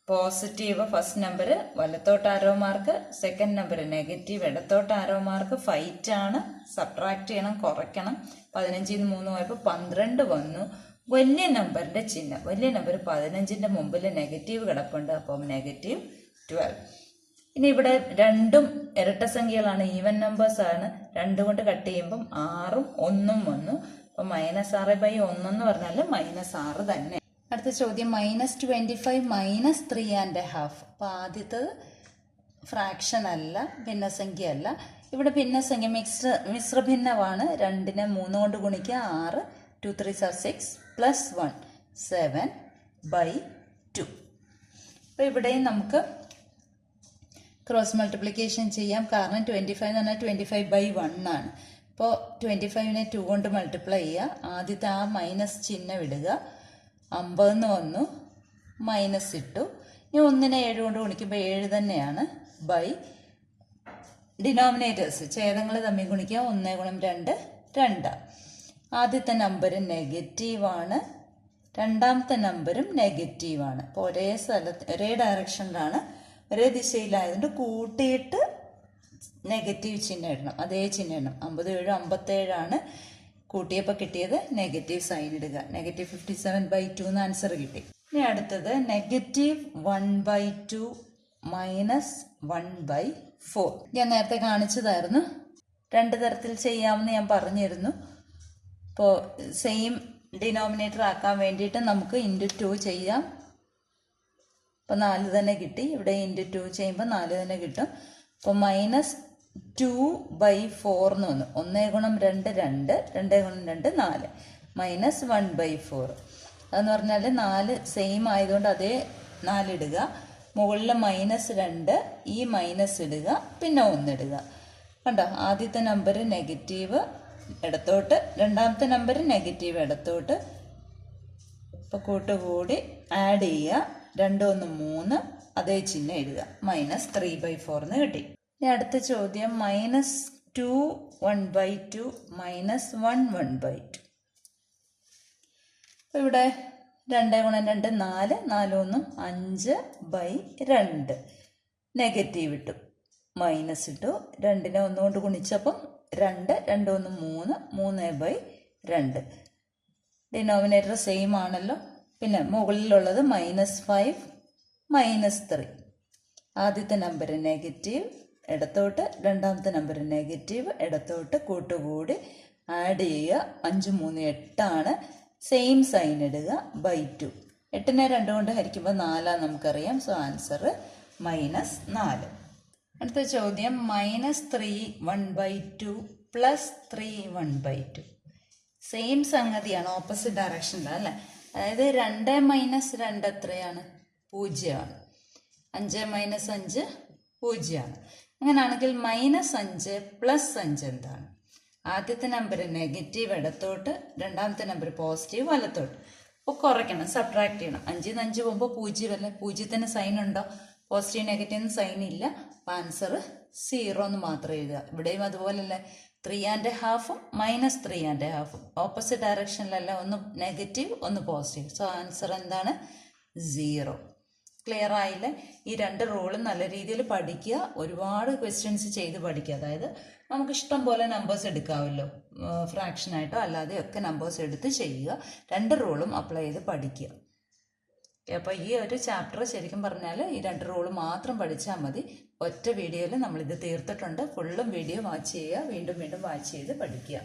Speaker 1: പോസിറ്റീവ് ഫസ്റ്റ് നമ്പർ വലത്തോട്ട് arrow mark, second number negative ഇടത്തോട്ട് ആരോ മാർക്ക്. ഫൈറ്റ് ആണ്, സബ്ട്രാക്ട് ചെയ്യണം, കുറയ്ക്കണം. 15 3 പോയപ്പോൾ 12 വന്നു. വലിയ നമ്പറിന്റെ ചിഹ്നം, വലിയ നമ്പർ 15ന്റെ മുമ്പിൽ നെഗറ്റീവ് കിടപ്പുണ്ട്, അപ്പം -12. ഇനി ഇവിടെ രണ്ടും ഇരട്ട സംഖ്യകളാണ്, ഈവൻ നമ്പേഴ്സ് ആണ്. 2 കൊണ്ട് കട്ട് ചെയ്യുമ്പം 6ഉം 1ഉം വന്നു. അപ്പം -6/1 എന്ന് പറഞ്ഞാൽ -6 തന്നെ. അടുത്ത ചോദ്യം -25 -3.5. അപ്പം ആദ്യത്തത് ഫ്രാക്ഷൻ അല്ല, ഭിന്നസംഖ്യ അല്ല. ഇവിടെ ഭിന്നസംഖ്യ മിശ്രഭിന്നമാണ്. 2നെ 3 കൊണ്ട് ഗുണിക്കുക, 6, 2 3s are 6 + 1 7/2. അപ്പോൾ ഇവിടെയും നമുക്ക് ക്രോസ് മൾട്ടിപ്ലിക്കേഷൻ ചെയ്യാം. കാരണം 25 എന്ന് പറഞ്ഞാൽ 25/1 ആണ്. അപ്പോൾ 25നെ 2 കൊണ്ട് മൾട്ടിപ്ലൈ ചെയ്യുക. ആദ്യത്തെ ആ മൈനസ് ചിഹ്നം ഇടുക. 50 വന്നു, മൈനസ് ഇട്ടു. ഇനി 1നെ 7 കൊണ്ട് ഗുണിക്കുമ്പോൾ 7 തന്നെയാണ്. ബൈ ഡിനോമിനേറ്റേഴ്സ് ഛേദങ്ങൾ തമ്മിൽ ഗുണിക്കുക. 1 × 2 2. ആദ്യത്തെ നമ്പർ നെഗറ്റീവാണ്, രണ്ടാമത്തെ നമ്പറും നെഗറ്റീവാണ്. അപ്പോൾ ഒരേ സ്ഥലത്ത് ഒരേ ഡയറക്ഷനിലാണ്, ഒരേ ദിശയിലായതുകൊണ്ട് കൂട്ടിയിട്ട് നെഗറ്റീവ് ചിഹ്നം ഇടണം, അതേ ചിഹ്നം ഇടണം. 57 57 ആണ്. കൂട്ടിയപ്പോൾ കിട്ടിയത് നെഗറ്റീവ് സൈൻ ഇടുക. -57/2 എന്ന് ആൻസർ കിട്ടി. ഇനി അടുത്തത് -1/2 -1/4. ഞാൻ നേരത്തെ കാണിച്ചതായിരുന്നു. 2 തരത്തിൽ ചെയ്യാമെന്ന് ഞാൻ പറഞ്ഞിരുന്നു. ഇപ്പോൾ സെയിം ഡിനോമിനേറ്റർ ആക്കാൻ വേണ്ടിയിട്ട് നമുക്ക് × 2 ചെയ്യാം. അപ്പോൾ 4 തന്നെ കിട്ടി. ഇവിടെ × 2 ചെയ്യുമ്പോൾ 4 തന്നെ കിട്ടും. അപ്പോൾ -2/4 എന്ന് വന്നു. 1 × 2 2, 2 × 2 4, -1/4. അതെന്ന് പറഞ്ഞാൽ 4 സെയിം ആയതുകൊണ്ട് അതേ 4 ഇടുക. മുകളിൽ -2, ഈ മൈനസ് ഇടുക, പിന്നെ 1 ഇടുക. കണ്ടോ, ആദ്യത്തെ നമ്പർ നെഗറ്റീവ് ഇടത്തോട്ട്, രണ്ടാമത്തെ നമ്പർ നെഗറ്റീവ് ഇടത്തോട്ട്. ഇപ്പോൾ കൂട്ടുകൂടി ആഡ് ചെയ്യുക. 2 1 3, അതേ ചിഹ്നം എഴുതുക. -3/4 എന്ന് കിട്ടി. ഇനി അടുത്ത ചോദ്യം -2 1/2 -1 1/2. അപ്പോൾ ഇവിടെ 2 × 2 4, 4 1 5/2. നെഗറ്റീവ് ഇട്ടു, മൈനസ് ഇട്ടു. 2നെ 1 കൊണ്ട് ഗുണിച്ചപ്പം 2, 2 1 3, 3/2. ഡിനോമിനേറ്റർ സെയിം ആണല്ലോ. പിന്നെ മുകളിലുള്ളത് -5 -3. ആദ്യത്തെ നമ്പർ നെഗറ്റീവ് ഇടത്തോട്ട്, രണ്ടാമത്തെ നമ്പർ നെഗറ്റീവ് ഇടത്തോട്ട്, കൂട്ടുകൂടി ആഡ് ചെയ്യുക. 5 3 8 ആണ്. സെയിം സൈൻ ഇടുക. /2. 8നെ 2 കൊണ്ട് ഹരിക്കുമ്പോൾ 4 നമുക്കറിയാം. So answer -4. അടുത്ത ചോദ്യം -3 1/2 +3 1/2. സെയിം സംഗതിയാണ്, ഓപ്പോസിറ്റ് ഡയറക്ഷനിലാണ് അല്ലേ. അതായത് 2 - 2 എത്രയാണ്? 0 ആണ്. 5 - 5 0 ആണ്. അങ്ങനെയാണെങ്കിൽ -5 + 5 എന്താണ്? ആദ്യത്തെ നമ്പർ നെഗറ്റീവ് ഇടത്തോട്ട്, രണ്ടാമത്തെ നമ്പർ പോസിറ്റീവ് വലത്തോട്ട്. അപ്പോൾ കുറയ്ക്കണം, സബ്ട്രാക്ട് ചെയ്യണം. 5 ന്ന് 5 പോകുമ്പോൾ 0 അല്ലേ. 0ത്തിന് സൈൻ ഉണ്ടോ? പോസിറ്റീവ് നെഗറ്റീവ് സൈൻ ഇല്ല. അപ്പോൾ ആൻസർ 0 എന്ന് മാത്രം എഴുതുക. ഇവിടെയും അതുപോലല്ലേ, 3 1/2 -3 1/2. ഓപ്പോസിറ്റ് ഡയറക്ഷനിലല്ല, ഒന്ന് നെഗറ്റീവ് ഒന്ന് പോസിറ്റീവ്. സോ ആൻസർ എന്താണ്? 0. ക്ലിയർ ആയില്ലേ? ഈ 2 റൂളും നല്ല രീതിയിൽ പഠിക്കുക. ഒരുപാട് ക്വസ്റ്റ്യൻസ് ചെയ്ത് പഠിക്കുക. അതായത് നമുക്ക് ഇഷ്ടം പോലെ നമ്പേഴ്സ് എടുക്കാമല്ലോ, ഫ്രാക്ഷനായിട്ടോ അല്ലാതെയോ ഒക്കെ നമ്പേഴ്സ് എടുത്ത് ചെയ്യുക. 2 റൂളും അപ്ലൈ ചെയ്ത് പഠിക്കുക. അപ്പോൾ ഈ ഒരു ചാപ്റ്റർ ശരിക്കും പറഞ്ഞാൽ ഈ 2 റൂള് മാത്രം പഠിച്ചാൽ മതി. ഒറ്റ വീഡിയോയിൽ നമ്മളിത് തീർത്തിട്ടുണ്ട്. ഫുള്ളും വീഡിയോ വാച്ച് ചെയ്യുക, വീണ്ടും വീണ്ടും വാച്ച് ചെയ്ത് പഠിക്കുക.